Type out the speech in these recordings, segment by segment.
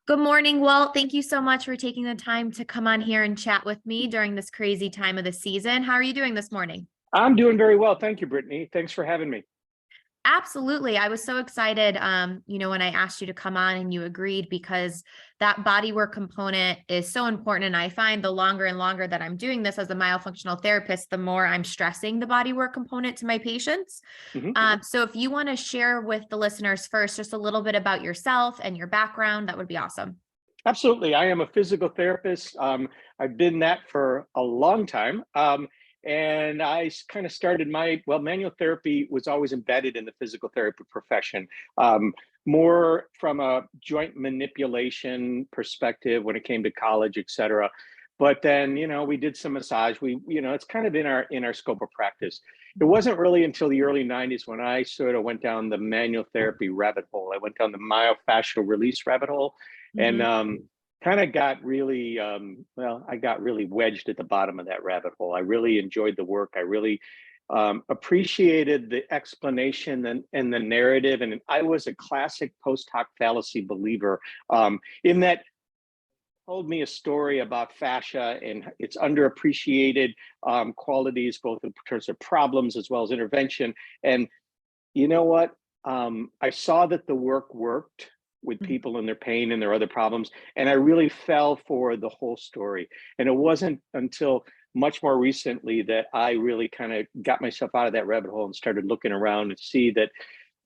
Good morning, Walt. Thank you so much for taking the time to come on here and chat with me during this crazy time of the season. How are you doing this morning? I'm doing very well. Thank you, Brittany. Thanks for having me. Absolutely. I was so excited, when I asked you to come on and you agreed because that body work component is so important. And I find the longer and longer that I'm doing this as a myofunctional therapist, the more I'm stressing the body work component to my patients. Mhm. So if you want to share with the listeners first, just a little bit about yourself and your background, that would be awesome. Absolutely. I am a physical therapist. I've been that for a long time. And I kind of started manual therapy was always embedded in the physical therapy profession, more from a joint manipulation perspective when it came to college, et cetera. But then, we did some massage. It's kind of in our scope of practice. It wasn't really until the early 90s when I sort of went down the manual therapy rabbit hole. I went down the myofascial release rabbit hole and Mhm. kind of got really I got really wedged at the bottom of that rabbit hole. I really enjoyed the work. I really appreciated the explanation and the narrative, and I was a classic post hoc fallacy believer, in that told me a story about fascia and its underappreciated qualities, both in terms of problems as well as intervention. And you know what? I saw that the work worked with Mhm. people and their pain and their other problems, and I really fell for the whole story. And it wasn't until much more recently that I really kind of got myself out of that rabbit hole and started looking around and see that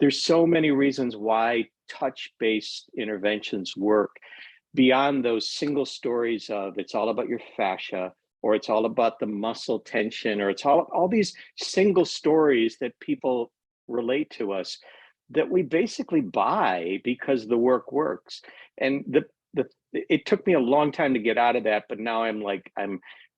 there's so many reasons why touch-based interventions work beyond those single stories of it's all about your fascia, or it's all about the muscle tension, or it's all these single stories that people relate to us, that we basically buy because the work works. And the it took me a long time to get out of that, but now I'm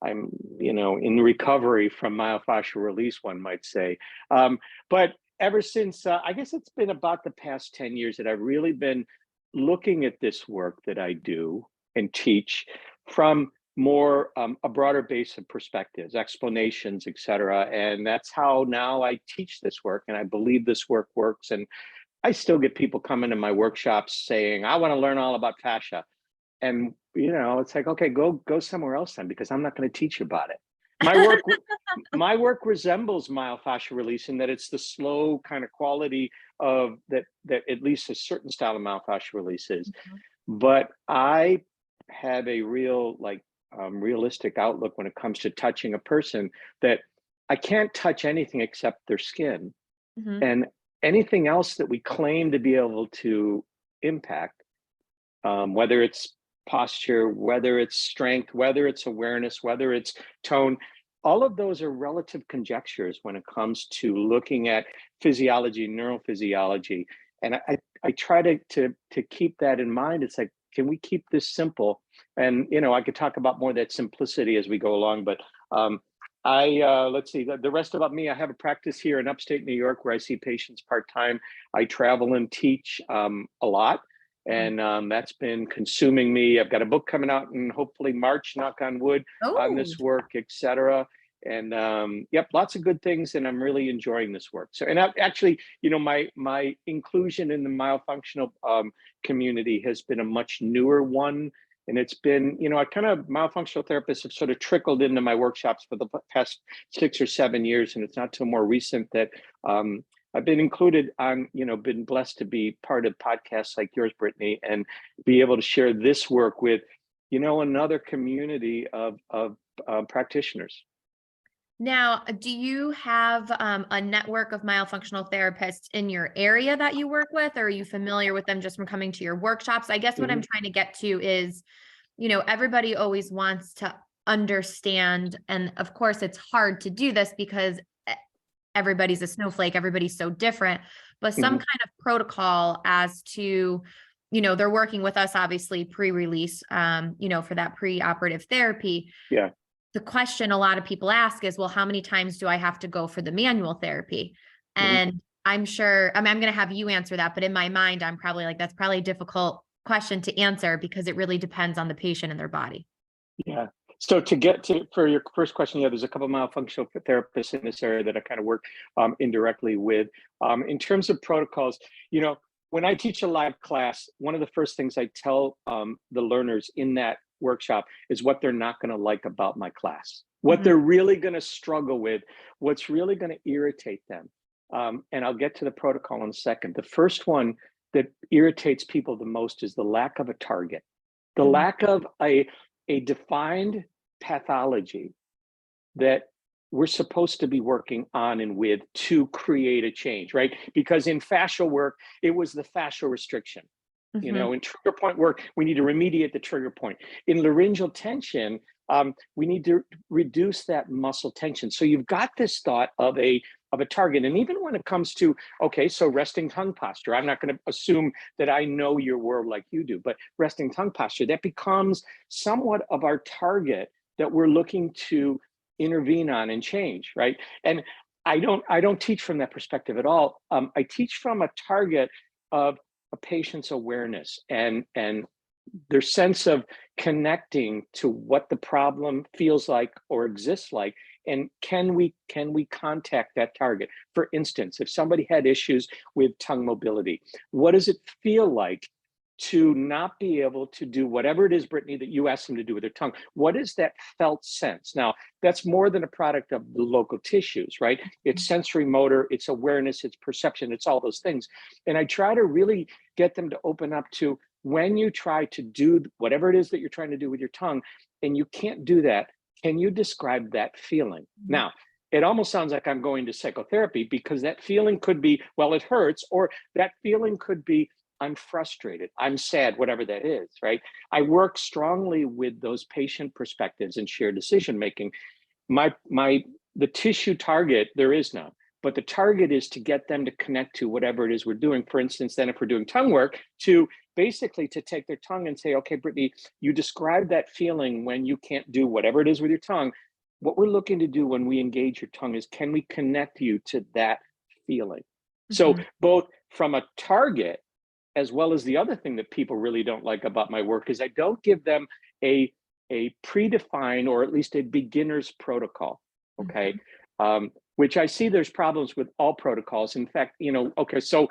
in recovery from myofascial release, one might say. But ever since, I guess it's been about the past 10 years that I've really been looking at this work that I do and teach from more a broader base of perspectives, explanations, et cetera. And that's how now I teach this work, and I believe this work works. And I still get people coming to my workshops saying, I want to learn all about fascia. And it's like, okay, go somewhere else then, because I'm not going to teach you about it. My work my work resembles myofascial release in that it's the slow kind of quality of that at least a certain style of myofascial release is. Mhm. But I have a real realistic outlook when it comes to touching a person, that I can't touch anything except their skin, Mhm. and anything else that we claim to be able to impact, whether it's posture, whether it's strength, whether it's awareness, whether it's tone, all of those are relative conjectures when it comes to looking at physiology, neurophysiology. And I try to keep that in mind. It's like, can we keep this simple? And I could talk about more of that simplicity as we go along, but I let's see, the rest about me. I have a practice here in upstate New York where I see patients part-time. I travel and teach a lot, Mhm. and that's been consuming me. I've got a book coming out in hopefully March, knock on wood, on Oh, this work, etc. And yep, lots of good things, and I'm really enjoying this work. So, and actually, my inclusion in the myofunctional community has been a much newer one, and it's been, I kind of, myofunctional therapists have sort of trickled into my workshops for the past 6 or 7 years, and it's not till more recent that I've been included on, been blessed to be part of podcasts like yours, Brittany, and be able to share this work with, another community of practitioners. now, do you have a network of myofunctional therapists in your area that you work with, or are you familiar with them just from coming to your workshops? I guess what I'm Mhm. trying to get to is, everybody always wants to understand, and of course, it's hard to do this because everybody's a snowflake, everybody's so different, but some Mhm. kind of protocol as to, they're working with us obviously pre-release, for that pre-operative therapy. Yeah. The question a lot of people ask is, well, how many times do I have to go for the manual therapy? Mhm. And I'm sure, I'm going to have you answer that, but in my mind, I'm probably like, that's probably a difficult question to answer because it really depends on the patient and their body. Yeah. So to get to for your first question, yeah, there's a couple of myofunctional therapists in this area that I kind of work indirectly with. In terms of protocols, you know, when I teach a live class, one of the first things I tell the learners in that workshop is what they're not going to like about my class, what they're really going to struggle with, what's really going to irritate them. And I'll get to the protocol in a second. The first one that irritates people the most is the lack of a target, the lack of a defined pathology that we're supposed to be working on and with to create a change, right? Because in fascial work, it was the fascial restriction. You know, in trigger point work, we need to remediate the trigger point. In laryngeal tension, we need to reduce that muscle tension. So you've got this thought of a target. And even when it comes to, okay, so resting tongue posture, I'm not going to assume that I know your world like you do, but resting tongue posture, that becomes somewhat of our target that we're looking to intervene on and change, right? And I don't teach from that perspective at all. I teach from a target of a patient's awareness and their sense of connecting to what the problem feels like or exists like, and can we contact that target? For instance, if somebody had issues with tongue mobility, what does it feel like to not be able to do whatever it is, Brittny, that you asked them to do with their tongue? What is that felt sense? Now, that's more than a product of the local tissues, right? It's sensory motor, it's awareness, it's perception, it's all those things. And I try to really get them to open up to when you try to do whatever it is that you're trying to do with your tongue and you can't do that, can you describe that feeling? Now, it almost sounds like I'm going to psychotherapy because that feeling could be, well, it hurts, or that feeling could be, I'm frustrated, I'm sad, whatever that is, right? I work strongly with those patient perspectives and shared decision making. The tissue target, there is none, but the target is to get them to connect to whatever it is we're doing. For instance, then if we're doing tongue work, to basically to take their tongue and say, okay, Brittny, you describe that feeling when you can't do whatever it is with your tongue. What we're looking to do when we engage your tongue is, can we connect you to that feeling? So both from a target, as well as the other thing that people really don't like about my work is I don't give them a predefined or at least a beginner's protocol, okay? Which I see there's problems with all protocols. In fact, you know, okay, so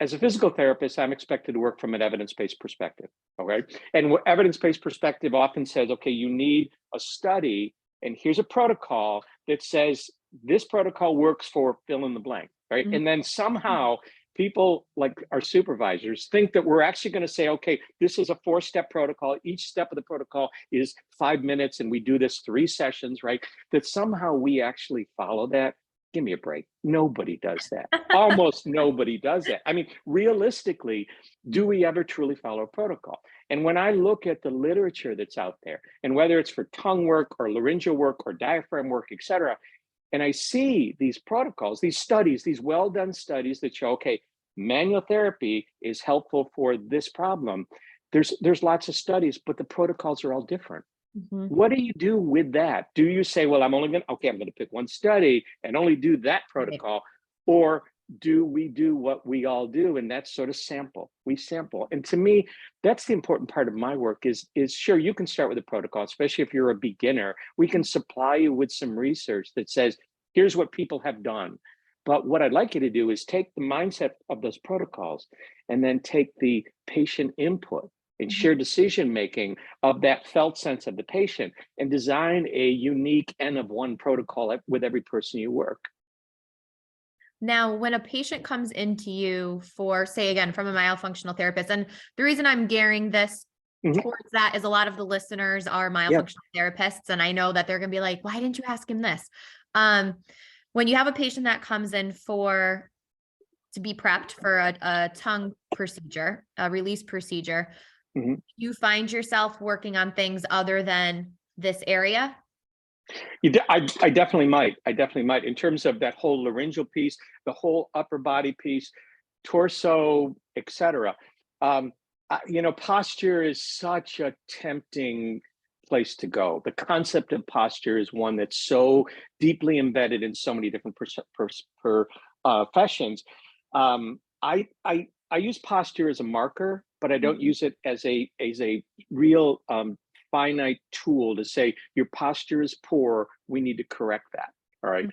as a physical therapist, I'm expected to work from an evidence-based perspective, okay? And what evidence-based perspective often says, okay, you need a study and here's a protocol that says this protocol works for fill in the blank, right? And then somehow people like our supervisors think that we're actually going to say, okay, this is a 4-step protocol. Each step of the protocol is 5 minutes and we do this 3 sessions, right? That somehow we actually follow that. Give me a break. Nobody does that. Almost nobody does that. I mean, realistically, do we ever truly follow a protocol? And when I look at the literature that's out there, and whether it's for tongue work or laryngeal work or diaphragm work, et cetera, and I see these protocols, these studies, these well-done studies that show, okay, manual therapy is helpful for this problem. There's lots of studies, but the protocols are all different. What do you do with that? Do you say, well, I'm going to pick one study and only do that protocol? Or do we do what we all do? And that's sort of sample. We sample. And to me, that's the important part of my work is sure, you can start with a protocol, especially if you're a beginner. We can supply you with some research that says, here's what people have done. But what I'd like you to do is take the mindset of those protocols and then take the patient input and shared decision making of that felt sense of the patient and design a unique N of 1 protocol with every person you work. Now, when a patient comes into you for, say, again, from a myofunctional therapist, and the reason I'm gearing this towards that is a lot of the listeners are myofunctional therapists, and I know that they're going to be like, why didn't you ask him this? When you have a patient that comes in to be prepped for a tongue procedure, a release procedure, you find yourself working on things other than this area? I definitely might. I definitely might. In terms of that whole laryngeal piece, the whole upper body piece, torso, etc. You know, posture is such a tempting place to go. The concept of posture is one that's so deeply embedded in so many different professions. I use posture as a marker, but I don't use it as a real finite tool to say your posture is poor, we need to correct that. All right.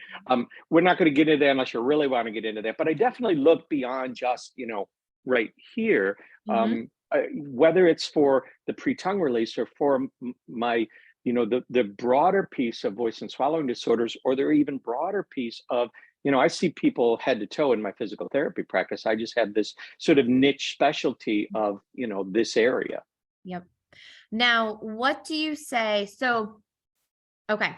We're not going to get into that unless you really want to get into that, but I definitely look beyond just, you know, right here, Mhm. whether it's for the pre-tongue release or for my, the broader piece of voice and swallowing disorders, or the even broader piece of, I see people head to toe in my physical therapy practice. I just have this sort of niche specialty of, this area. Yep. Now, what do you say? So, okay,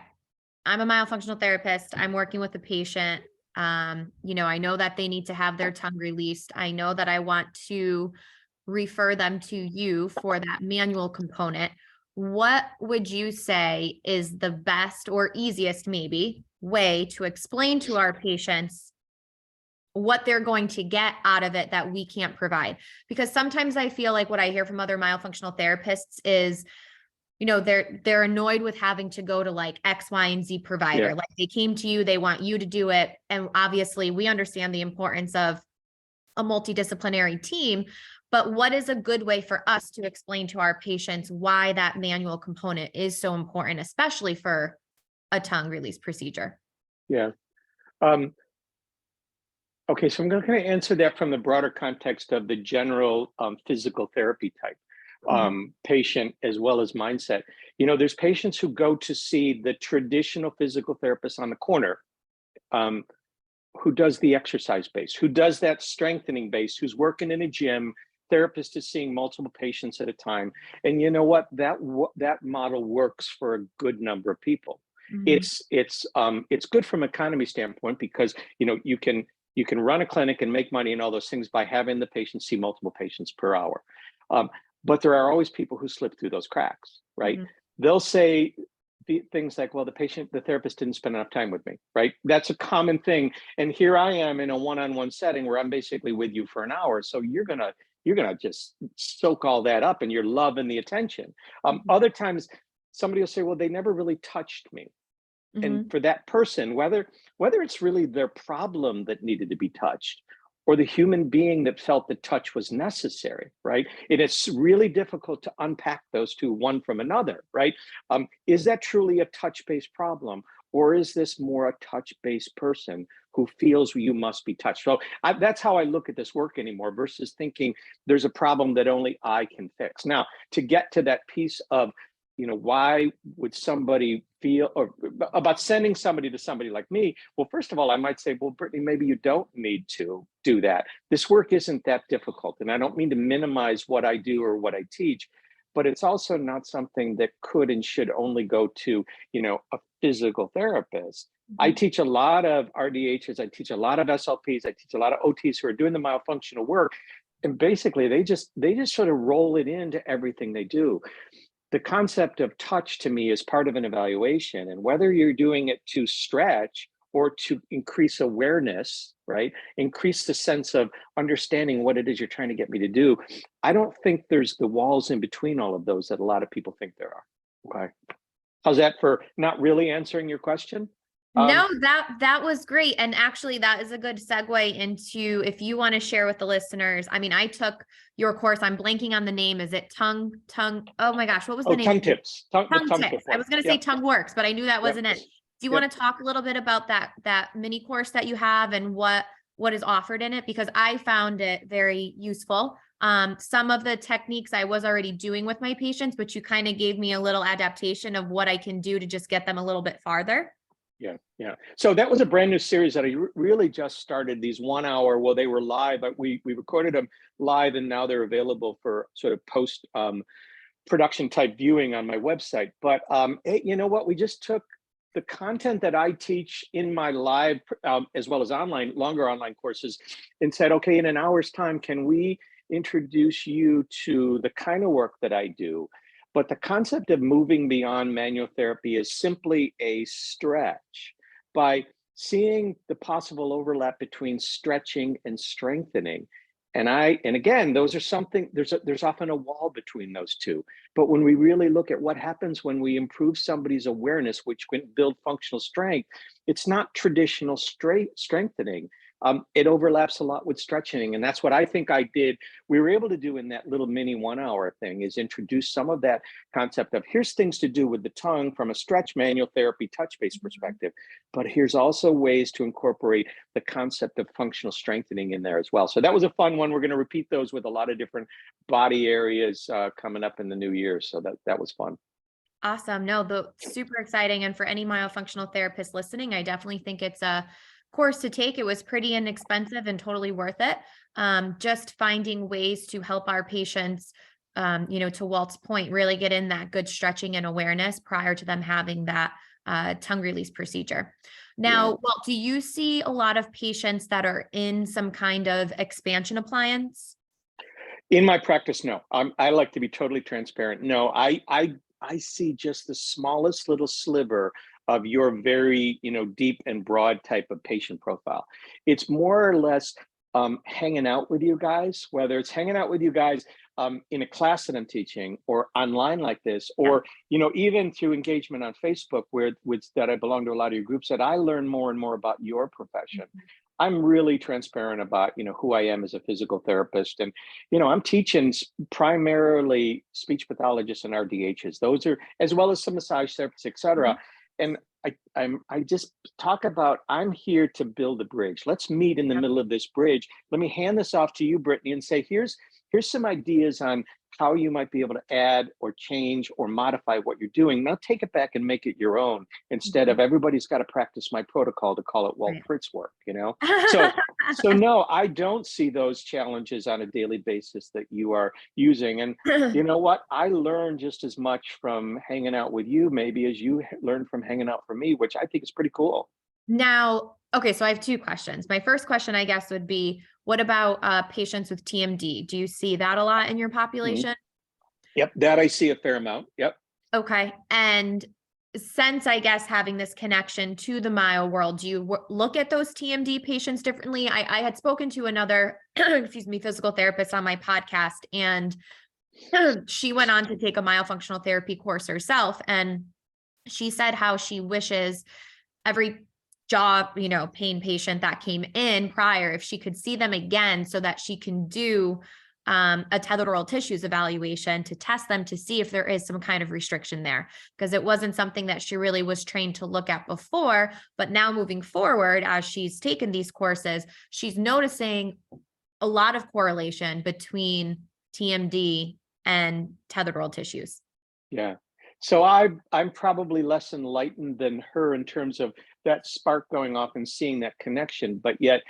I'm a myofunctional therapist. I'm working with a patient. I know that they need to have their tongue released. I know that I want to refer them to you for that manual component. What would you say is the best or easiest, maybe, way to explain to our patients what they're going to get out of it that we can't provide? Because sometimes I feel like what I hear from other myofunctional therapists is, they're annoyed with having to go to like X, Y, and Z provider. Yeah. Like they came to you, they want you to do it. And obviously we understand the importance of a multidisciplinary team, but what is a good way for us to explain to our patients why that manual component is so important, especially for a tongue release procedure? Yeah. Um, okay, so I'm going to kind of answer that from the broader context of the general physical therapy type patient, as well as mindset. There's patients who go to see the traditional physical therapist on the corner, who does the exercise base, who does that strengthening base, who's working in a gym. Therapist is seeing multiple patients at a time, and you know what? That model works for a good number of people. Mhm. It's good from an economy standpoint, because you can run a clinic and make money and all those things by having the patient see multiple patients per hour. But there are always people who slip through those cracks, right? Mhm. They'll say things like, well, the therapist didn't spend enough time with me, right? That's a common thing. And here I am in a one-on-one setting where I'm basically with you for an hour. So you're gonna just soak all that up and you're loving the attention. Other times somebody will say, well, they never really touched me. And Mhm. for that person, whether it's really their problem that needed to be touched, or the human being that felt the touch was necessary, right? And it's really difficult to unpack those two, one from another, right? Is that truly a touch-based problem, or is this more a touch-based person who feels you must be touched? So that's how I look at this work anymore, versus thinking there's a problem that only I can fix. Now, to get to that piece of, why would somebody feel, or about sending somebody to somebody like me? Well, first of all, I might say, well, Brittany, maybe you don't need to do that. This work isn't that difficult. And I don't mean to minimize what I do or what I teach, but it's also not something that could and should only go to, a physical therapist. I Mhm. teach a lot of RDHs, I teach a lot of SLPs, I teach a lot of OTs who are doing the myofunctional work. And basically they just sort of roll it into everything they do. The concept of touch to me is part of an evaluation, and whether you're doing it to stretch or to increase awareness, right? Increase the sense of understanding what it is you're trying to get me to do. I don't think there's the walls in between all of those that a lot of people think there are. Okay. How's that for not really answering your question? No, that was great. And actually that is a good segue into, if you want to share with the listeners. I mean, I took your course. I'm blanking on the name. Is it tongue? Oh my gosh, what was the Oh, name? tongue tips. The Tongue tongue tip tips. I one. was going to say Yep. tongue works, but I knew that Yep. wasn't it. Do you Yep. want to talk a little bit about that mini course that you have and what is offered in it? Because I found it very useful. Some of the techniques I was already doing with my patients, but you kind of gave me a little adaptation of what I can do to just get them a little bit farther. Yeah. So that was a brand new series that I really just started. These 1 hour, well, they were live, but we recorded them live, and now they're available for sort of post production type viewing on my website. But you know what? We just took the content that I teach in my live, as well as online, longer online courses, and said, okay, in an hour's time, can we introduce you to the kind of work that I do? But the concept of moving beyond manual therapy is simply a stretch. By seeing the possible overlap between stretching and strengthening. And again, those are something, there's often a wall between those two. But when we really look at what happens when we improve somebody's awareness, which can build functional strength, it's not traditional strengthening. it overlaps a lot with stretching. And that's what I think I did. We were able to do in that little mini 1 hour thing, is introduce some of that concept of here's things to do with the tongue from a stretch, manual therapy, touch-based perspective, but here's also ways to incorporate the concept of functional strengthening in there as well. So that was a fun one. We're going to repeat those with a lot of different body areas coming up in the new year. So that was fun. Awesome. No, super exciting. And for any myofunctional therapist listening, I definitely think it's a course to take. It was pretty inexpensive and totally worth it. Just finding ways to help our patients, to Walt's point, really get in that good stretching and awareness prior to them having that tongue release procedure. Now, Walt, do you see a lot of patients that are in some kind of expansion appliance? In my practice, no. I like to be totally transparent. No, I see just the smallest little sliver of your very, deep and broad type of patient profile. It's more or less hanging out with you guys, whether it's hanging out with you guys in a class that I'm teaching or online like this, or, even through engagement on Facebook that I belong to a lot of your groups, that I learn more and more about your profession. I'm really transparent about, who I am as a physical therapist. And, I'm teaching primarily speech pathologists and RDHs. Those are, as well as some massage therapists, et cetera. And I just talk about, I'm here to build a bridge. Let's meet in the middle of this bridge. Let me hand this off to you, Brittny, and say, here's some ideas on how you might be able to add or change or modify what you're doing. Now take it back and make it your own, instead of everybody's got to practice my protocol to call it Walt Fritz work, So no, I don't see those challenges on a daily basis that you are using. And you know what? I learn just as much from hanging out with you, maybe, as you learn from hanging out from me, which I think is pretty cool. Now, okay, so I have two questions. My first question, I guess, would be, what about patients with TMD? Do you see that a lot in your population? Yep, that I see a fair amount. Yep. Okay. And since, I guess, having this connection to the myo world, do you look at those TMD patients differently? I had spoken to another, physical therapist on my podcast, and she went on to take a myofunctional therapy course herself. And she said how she wishes every jaw, pain patient that came in prior, if she could see them again, so that she can do a tethered oral tissues evaluation to test them to see if there is some kind of restriction there, because it wasn't something that she really was trained to look at before. But now moving forward, as she's taken these courses, she's noticing a lot of correlation between TMD and tethered oral tissues. Yeah. So I'm probably less enlightened than her in terms of that spark going off and seeing that connection. But yet,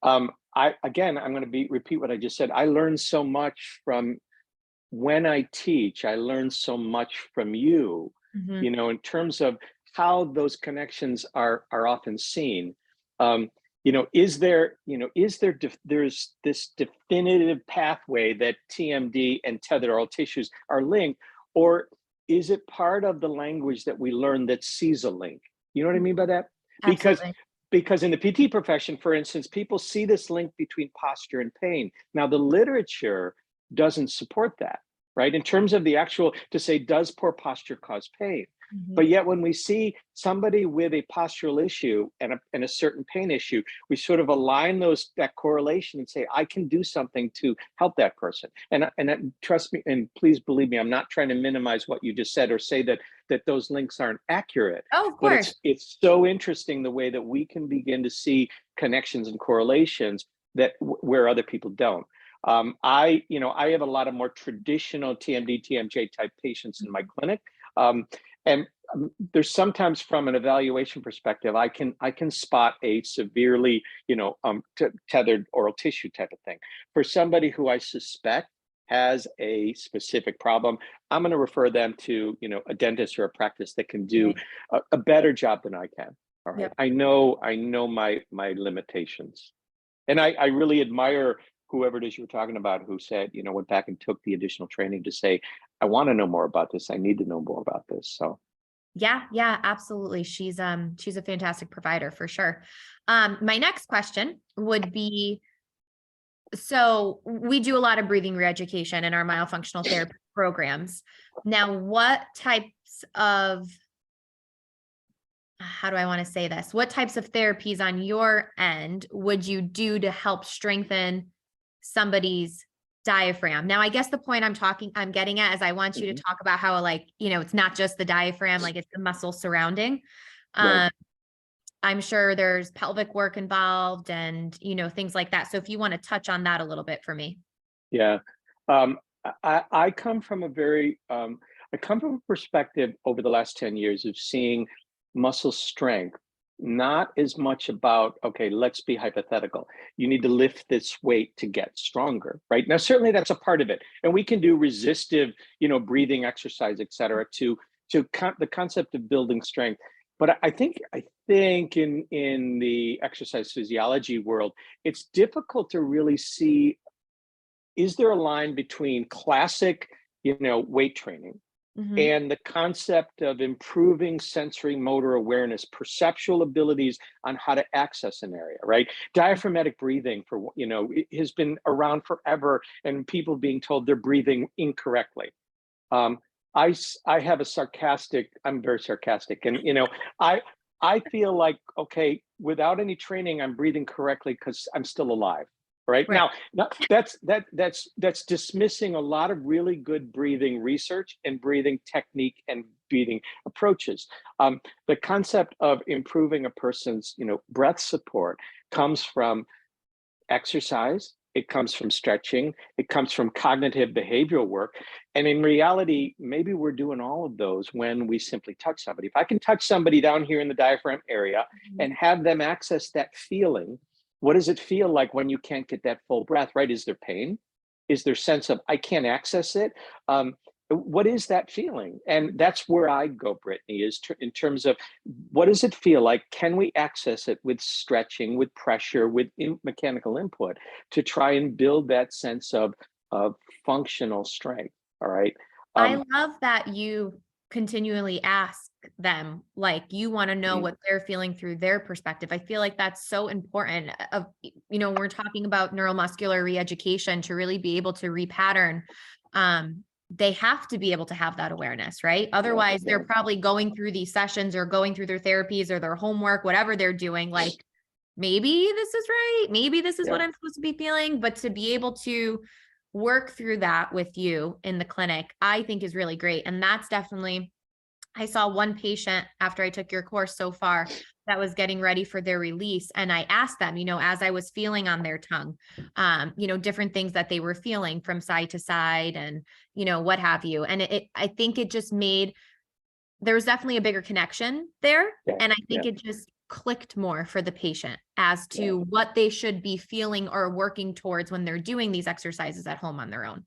I'm going to repeat what I just said. I learn so much from when I teach. I learn so much from you, in terms of how those connections are often seen. There's this definitive pathway that TMD and tethered oral tissues are linked, or is it part of the language that we learn that sees a link? You know what I mean by that? Because in the PT profession, for instance, people see this link between posture and pain. Now, the literature doesn't support that, right? In terms of the actual, to say, does poor posture cause pain? But yet when we see somebody with a postural issue and a certain pain issue, we sort of align that correlation and say, I can do something to help that person. And trust me, and please believe me, I'm not trying to minimize what you just said or say that those links aren't accurate. Oh, of course. But it's so interesting the way that we can begin to see connections and correlations that where other people don't. I have a lot of more traditional TMD, TMJ type patients in my clinic. And there's sometimes, from an evaluation perspective, I can spot a severely, tethered oral tissue type of thing. For somebody who I suspect has a specific problem, I'm going to refer them to, a dentist or a practice that can do a better job than I can. All right. Yep. I know my limitations. And I really admire whoever it is you were talking about, who said, went back and took the additional training to say, I want to know more about this. I need to know more about this. So. Yeah, absolutely. She's a fantastic provider for sure. My next question would be, so we do a lot of breathing reeducation in our myofunctional therapy programs. Now, what types of, how do I want to say this? What types of therapies on your end would you do to help strengthen somebody's diaphragm? Now, I guess the point I'm getting at is I want you to talk about how, like, it's not just the diaphragm, like it's the muscle surrounding. Right. Um, I'm sure there's pelvic work involved and, things like that. So if you want to touch on that a little bit for me. Yeah. Um, I come from I come from a perspective over the last 10 years of seeing muscle strength, not as much about, okay, let's be hypothetical. You need to lift this weight to get stronger, right? Now, certainly that's a part of it. And we can do resistive, breathing exercise, et cetera, the concept of building strength. But I think in the exercise physiology world, it's difficult to really see, is there a line between classic, weight training Mm-hmm. and the concept of improving sensory motor awareness, perceptual abilities on how to access an area, right? Diaphragmatic breathing it has been around forever, and people being told they're breathing incorrectly. Um, I have I'm very sarcastic, and I I feel like, okay, without any training, I'm breathing correctly because I'm still alive. Right Right. now, that's dismissing a lot of really good breathing research and breathing technique and breathing approaches. The concept of improving a person's, breath support comes from exercise, it comes from stretching, it comes from cognitive behavioral work. And in reality, maybe we're doing all of those when we simply touch somebody. If I can touch somebody down here in the diaphragm area Mhm. and have them access that feeling, what does it feel like when you can't get that full breath, right? Is there pain? Is there sense of I can't access it? What is that feeling? And that's where I go, Brittany, in terms of what does it feel like? Can we access it with stretching, with pressure, with mechanical input to try and build that sense of functional strength? All right. I Um, love that you continually ask them, like, you want to know mm, what they're feeling through their perspective. I feel like that's so important we're talking about neuromuscular reeducation to really be able to repattern. They have to be able to have that awareness, right? yeah, Otherwise, yeah, they're probably going through these sessions or going through their therapies or their homework, whatever they're doing, like, maybe this is right. Maybe this is yeah, what I'm supposed to be feeling. But to be able to work through that with you in the clinic, I think is really great. And that's definitely, I saw one patient after I took your course so far that was getting ready for their release. And I asked them, as I was feeling on their tongue, different things that they were feeling from side to side and, what have you. And I think it just made, there was definitely a bigger connection there. yeah, And I yeah, think it just clicked more for the patient as yeah. to what they should be feeling or working towards when they're doing these exercises at home on their own.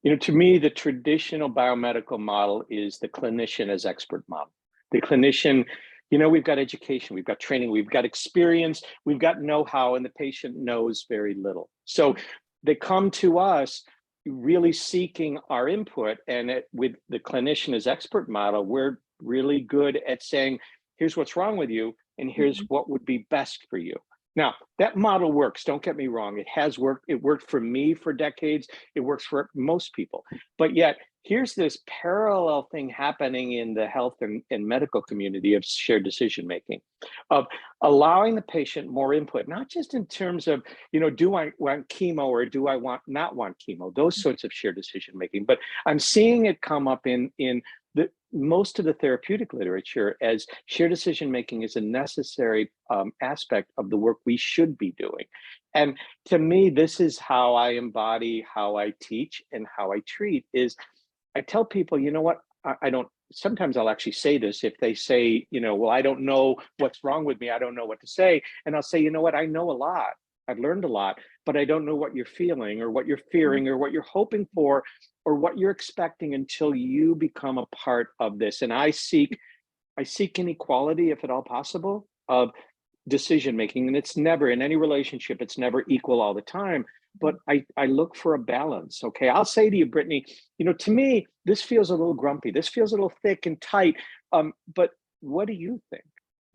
To me, the traditional biomedical model is the clinician as expert model. The clinician, we've got education, we've got training, we've got experience, we've got know-how, and the patient knows very little. So they come to us really seeking our input. And with the clinician as expert model, we're really good at saying, here's what's wrong with you, and here's Mhm. what would be best for you. Now, that model works. Don't get me wrong. It has worked. It worked for me for decades. It works for most people. But yet, here's this parallel thing happening in the health and medical community of shared decision making, of allowing the patient more input, not just in terms of, do I want chemo or do I not want chemo? Those sorts of shared decision making. But I'm seeing it come up in most of the therapeutic literature as shared decision making is a necessary aspect of the work we should be doing. And to me, this is how I embody how I teach and how I treat is I tell people, you know what, I don't, sometimes I'll actually say this if they say, well, I don't know what's wrong with me. I don't know what to say. And I'll say, you know what, I know a lot. I've learned a lot, but I don't know what you're feeling or what you're fearing or what you're hoping for or what you're expecting until you become a part of this. And I seek inequality, if at all possible, of decision making. And it's never in any relationship, it's never equal all the time. But I look for a balance. Okay. I'll say to you, Brittany, to me, this feels a little grumpy. This feels a little thick and tight. But what do you think?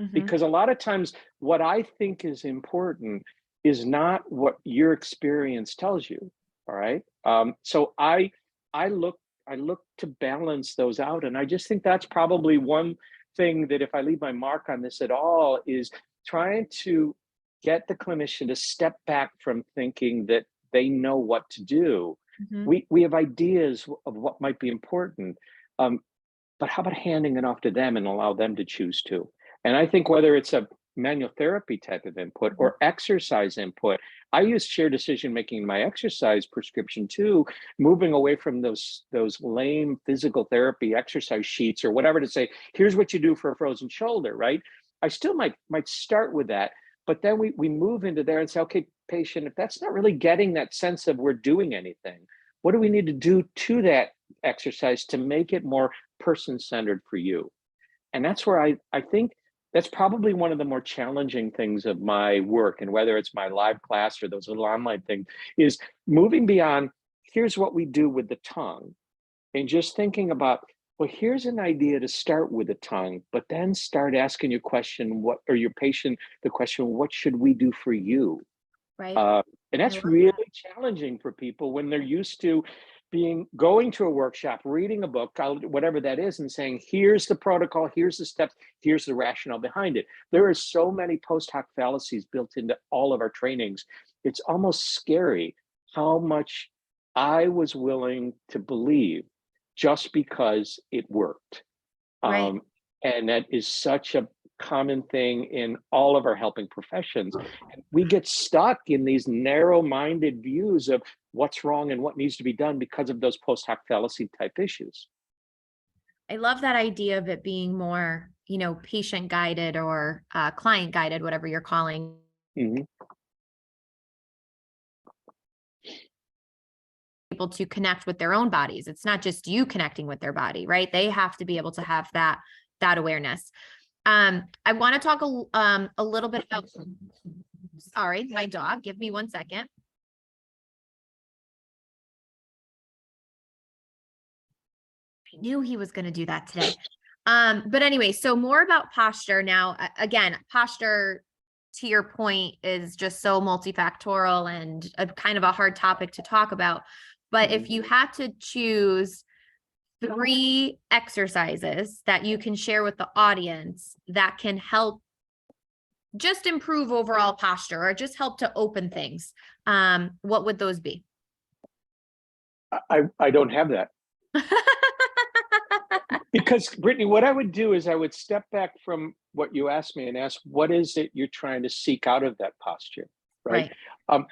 Mhm. Because a lot of times what I think is important is not what your experience tells you. All right. So I look to balance those out. And I just think that's probably one thing that if I leave my mark on this at all is trying to get the clinician to step back from thinking that they know what to do. Mhm. We have ideas of what might be important, but how about handing it off to them and allow them to choose to? And I think whether it's a manual therapy type of input or exercise input, I use shared decision making in my exercise prescription too, moving away from those lame physical therapy exercise sheets or whatever to say, here's what you do for a frozen shoulder, right? I still might start with that, but then we move into there and say, okay, patient, if that's not really getting that sense of we're doing anything, what do we need to do to that exercise to make it more person-centered for you? And that's where I think that's probably one of the more challenging things of my work, and whether it's my live class or those little online things, is moving beyond here's what we do with the tongue and just thinking about, well, here's an idea to start with the tongue, but then start asking your question, what, or your patient, the question, what should we do for you? Right. And I that's love really that. challenging for people when they're used to going to a workshop, reading a book, whatever that is, and saying, here's the protocol, here's the steps, here's the rationale behind it. There are so many post hoc fallacies built into all of our trainings. It's almost scary how much I was willing to believe just because it worked. Right. Um, and that is such a common thing in all of our helping professions. And we get stuck in these narrow-minded views of what's wrong and what needs to be done because of those post hoc fallacy type issues. I love that idea of it being more, patient guided or client guided, whatever you're calling Mhm. people to connect with their own bodies. It's not just you connecting with their body, right? They have to be able to have that awareness. I want to talk a little bit about, sorry, my dog, give me 1 second. I knew he was going to do that today. But anyway, so more about posture now. Again, posture, to your point, is just so multifactorial and a kind of a hard topic to talk about. But if you had to choose 3 exercises that you can share with the audience that can help just improve overall posture or just help to open things, what would those be? I don't have that. Because Brittany, what I would do is I would step back from what you asked me and ask, what is it you're trying to seek out of that posture, right? Right. Um,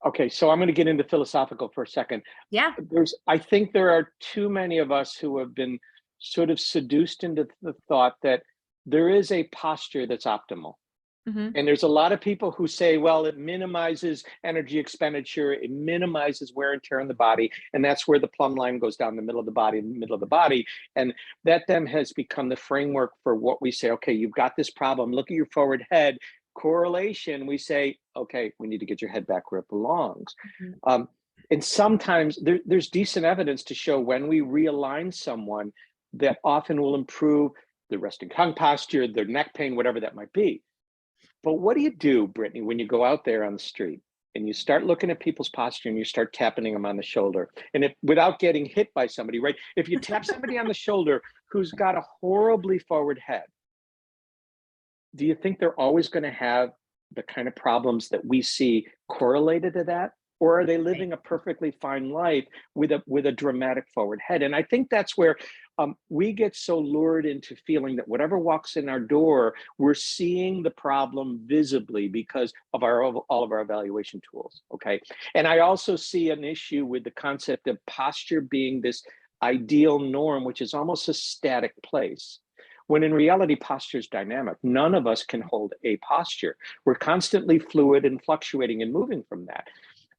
okay, so I'm going to get into philosophical for a second. Yeah. I think there are too many of us who have been sort of seduced into the thought that there is a posture that's optimal. Mhm. And there's a lot of people who say, well, it minimizes energy expenditure, it minimizes wear and tear on the body. And that's where the plumb line goes down the middle of the body, in the middle of the body. And that then has become the framework for what we say, okay, you've got this problem, look at your forward head. Correlation, we say, okay, we need to get your head back where it belongs. Mhm. And sometimes there's decent evidence to show when we realign someone, that often will improve the resting tongue posture, their neck pain, whatever that might be. But what do you do, Brittany, when you go out there on the street and you start looking at people's posture and you start tapping them on the shoulder? And if without getting hit by somebody, right? If you tap somebody on the shoulder who's got a horribly forward head, do you think they're always going to have the kind of problems that we see correlated to that? Or are they Right. living a perfectly fine life with a dramatic forward head? And I think that's where we get so lured into feeling that whatever walks in our door, we're seeing the problem visibly because of all of our evaluation tools. Okay, and I also see an issue with the concept of posture being this ideal norm, which is almost a static place. When in reality, posture is dynamic. None of us can hold a posture. We're constantly fluid and fluctuating and moving from that.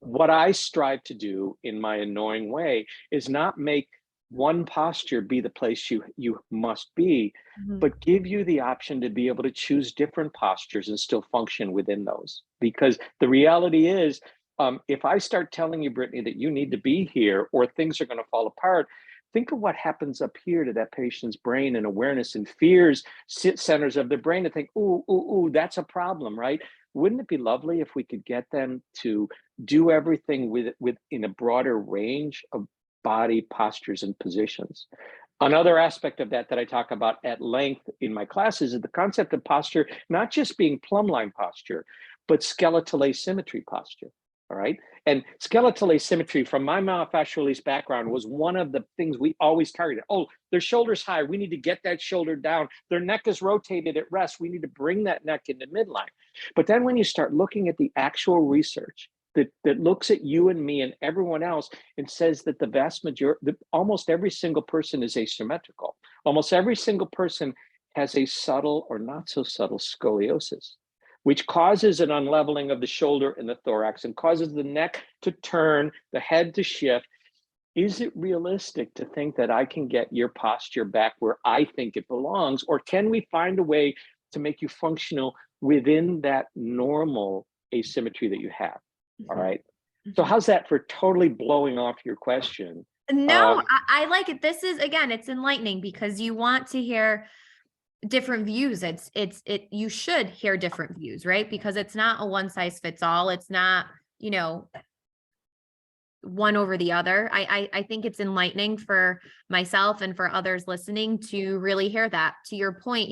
What I strive to do in my annoying way is not make one posture be the place you must be, Mhm. but give you the option to be able to choose different postures and still function within those. Because the reality is, if I start telling you, Brittany, that you need to be here or things are going to fall apart, think of what happens up here to that patient's brain and awareness and fears centers of their brain to think, ooh, ooh, ooh, that's a problem, right? Wouldn't it be lovely if we could get them to do everything with in a broader range of body postures and positions? Another aspect of that I talk about at length in my classes is the concept of posture, not just being plumb line posture, but skeletal asymmetry posture. All right. And skeletal asymmetry, from my myofascial release background, was one of the things we always targeted. Oh, their shoulders high. We need to get that shoulder down. Their neck is rotated at rest. We need to bring that neck into midline. But then when you start looking at the actual research that looks at you and me and everyone else and says that the vast majority, almost every single person is asymmetrical. Almost every single person has a subtle or not so subtle scoliosis, which causes an unleveling of the shoulder and the thorax and causes the neck to turn, the head to shift. Is it realistic to think that I can get your posture back where I think it belongs? Or can we find a way to make you functional within that normal asymmetry that you have? All right. So how's that for totally blowing off your question? No, I like it. This is, again, it's enlightening because you want to hear different views. You should hear different views, right? Because it's not a one size fits all. It's not, one over the other. I think it's enlightening for myself and for others listening to really hear that. To your point,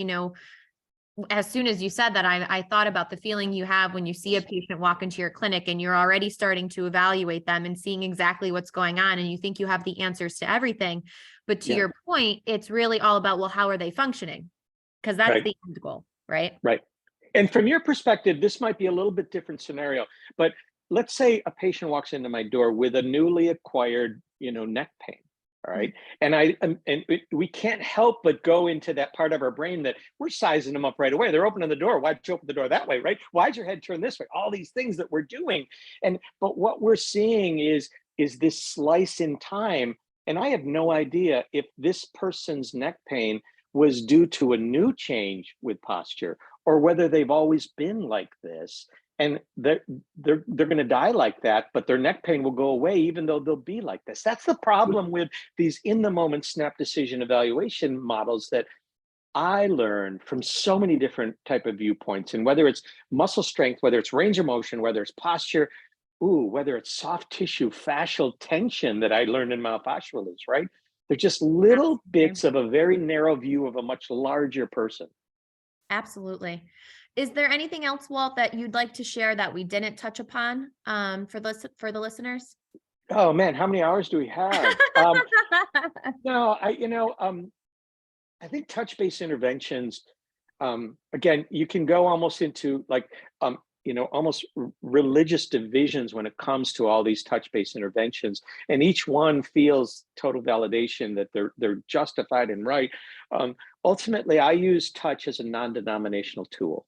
as soon as you said that, I thought about the feeling you have when you see a patient walk into your clinic and you're already starting to evaluate them and seeing exactly what's going on. And you think you have the answers to everything. But to your point, it's really all about, well, how are they functioning? Because that's the end goal, right? Right. And from your perspective, this might be a little bit different scenario, but let's say a patient walks into my door with a newly acquired, neck pain. All right. And we can't help but go into that part of our brain that we're sizing them up right away. They're opening the door. Why'd you open the door that way? Right. Why'd your head turn this way? All these things that we're doing. But what we're seeing is this slice in time. And I have no idea if this person's neck pain was due to a new change with posture or whether they've always been like this. And they're going to die like that, but their neck pain will go away even though they'll be like this. That's the problem with these in the moment snap decision evaluation models that I learned from so many different type of viewpoints. And whether it's muscle strength, whether it's range of motion, whether it's posture, whether it's soft tissue, fascial tension that I learned in myofascial release, right? They're just little bits of a very narrow view of a much larger person. Absolutely. Is there anything else, Walt, that you'd like to share that we didn't touch upon for the listeners? Oh man, how many hours do we have? No, I think touch-based interventions. Again, you can go almost into like almost religious divisions when it comes to all these touch-based interventions, and each one feels total validation that they're justified and right. Ultimately, I use touch as a non-denominational tool.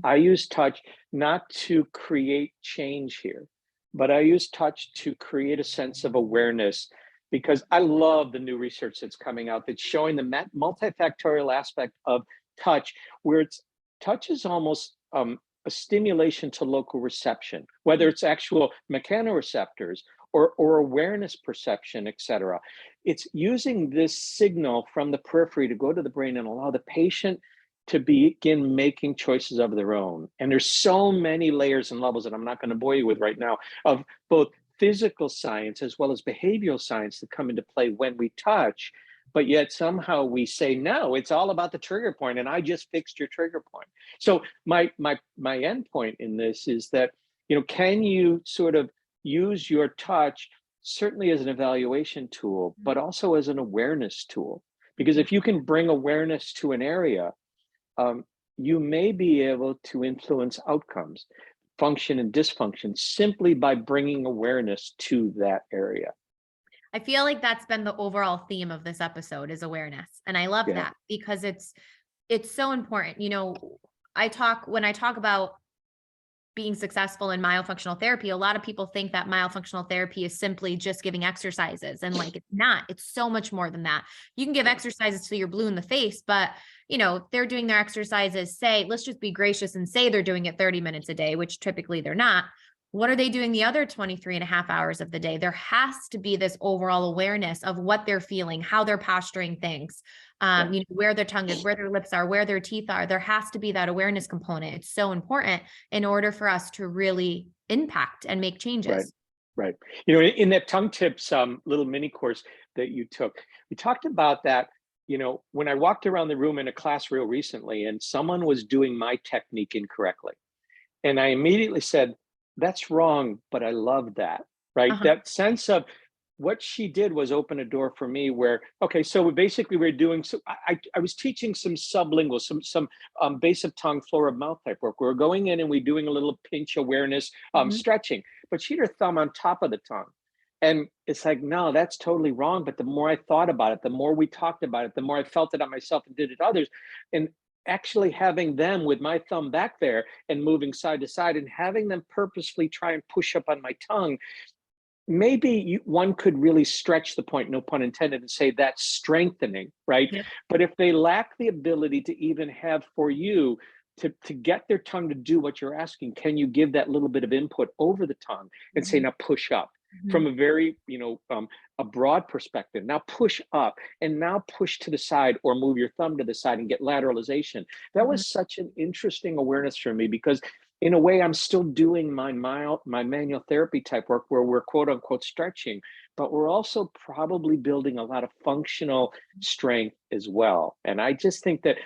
I use touch not to create change here, but I use touch to create a sense of awareness, because I love the new research that's coming out that's showing the multifactorial aspect of touch, where touch is almost a stimulation to local reception, whether it's actual mechanoreceptors or awareness perception, et cetera. It's using this signal from the periphery to go to the brain and allow the patient to begin making choices of their own. And there's so many layers and levels that I'm not going to bore you with right now of both physical science as well as behavioral science that come into play when we touch, but yet somehow we say, no, it's all about the trigger point and I just fixed your trigger point. So my end point in this is that, can you sort of use your touch certainly as an evaluation tool, but also as an awareness tool? Because if you can bring awareness to an area, you may be able to influence outcomes, function and dysfunction, simply by bringing awareness to that area. I feel like that's been the overall theme of this episode is awareness. And I love that because it's so important. When I talk about being successful in myofunctional therapy, a lot of people think that myofunctional therapy is simply just giving exercises. And like, it's not, it's so much more than that. You can give exercises till you're blue in the face, but they're doing their exercises, say, let's just be gracious and say they're doing it 30 minutes a day, which typically they're not. What are they doing the other 23 and a half hours of the day? There has to be this overall awareness of what they're feeling, how they're posturing things, where their tongue is, where their lips are, where their teeth are. There has to be that awareness component. It's so important in order for us to really impact and make changes. Right. You know, in that tongue tips little mini course that you took, we talked about that. You know, when I walked around the room in a class real recently and someone was doing my technique incorrectly, and I immediately said, that's wrong, but I love that, right? Uh-huh. That sense of what she did was open a door for me where, okay, so we basically we're doing, so I was teaching some sublingual, some base of tongue, floor of mouth type work. We're going in and we're doing a little pinch awareness, Mhm. stretching, but she had her thumb on top of the tongue. And it's like, no, that's totally wrong. But the more I thought about it, the more we talked about it, the more I felt it on myself and did it to others. And actually having them with my thumb back there and moving side to side and having them purposefully try and push up on my tongue, maybe one could really stretch the point, no pun intended, and say that's strengthening, right? Yep. But if they lack the ability to even have for you to get their tongue to do what you're asking, can you give that little bit of input over the tongue and say, Mhm. now push up? Mhm. From a very, a broad perspective. Now push up and now push to the side or move your thumb to the side and get lateralization. That Mhm. was such an interesting awareness for me because in a way I'm still doing my manual therapy type work where we're quote unquote stretching, but we're also probably building a lot of functional strength as well. And I just think that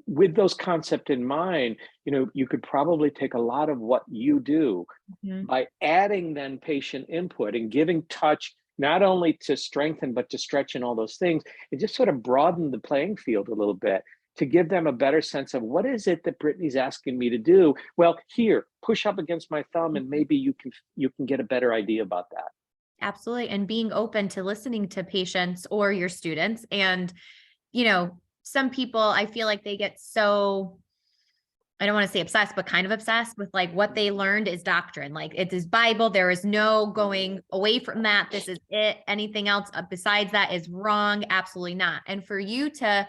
with those concepts in mind, you could probably take a lot of what you do Mhm. by adding then patient input and giving touch not only to strengthen but to stretch and all those things, and just sort of broaden the playing field a little bit to give them a better sense of what is it that Brittany's asking me to do. Well, here, push up against my thumb, and Mhm. maybe you can get a better idea about that. Absolutely. And being open to listening to patients or your students. And, some people, I feel like they get so, I don't want to say obsessed, but kind of obsessed with like what they learned is doctrine. Like it is Bible. There is no going away from that. This is it. Anything else besides that is wrong. Absolutely not. And for you to,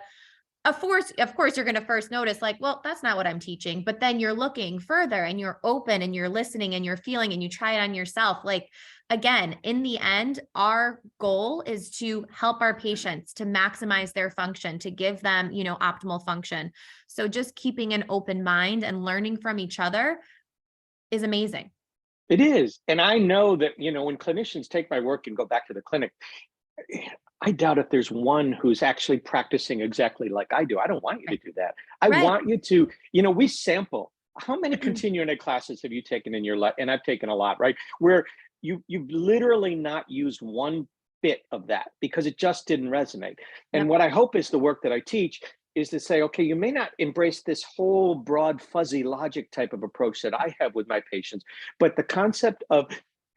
of course, you're going to first notice like, well, that's not what I'm teaching. But then you're looking further and you're open and you're listening and you're feeling and you try it on yourself. Like, again, in the end, our goal is to help our patients to maximize their function, to give them, optimal function. So just keeping an open mind and learning from each other is amazing. It is. And I know that, when clinicians take my work and go back to the clinic, I doubt if there's one who's actually practicing exactly like I do. I don't want you to Right. do that. I Right. want you to, we sample. How many continuing ed classes have you taken in your life? And I've taken a lot, right? Where you've literally not used one bit of that because it just didn't resonate. And Yep. what I hope is the work that I teach is to say, okay, you may not embrace this whole broad, fuzzy logic type of approach that I have with my patients, but the concept of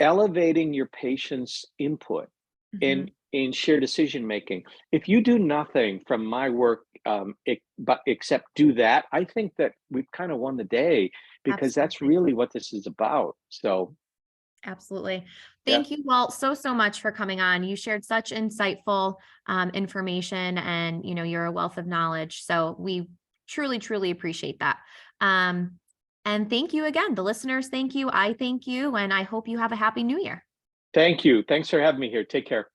elevating your patient's input Mhm. in shared decision making. If you do nothing from my work, but except do that, I think that we've kind of won the day because that's Absolutely. really what this is about. So, Absolutely. yeah, Thank you, Walt, so much for coming on. You shared such insightful information and, you're a wealth of knowledge. So we truly appreciate that. Um, and thank you again. The listeners, thank you. I thank you. And I hope you have a happy new year. thank you. Thanks for having me here. Take care.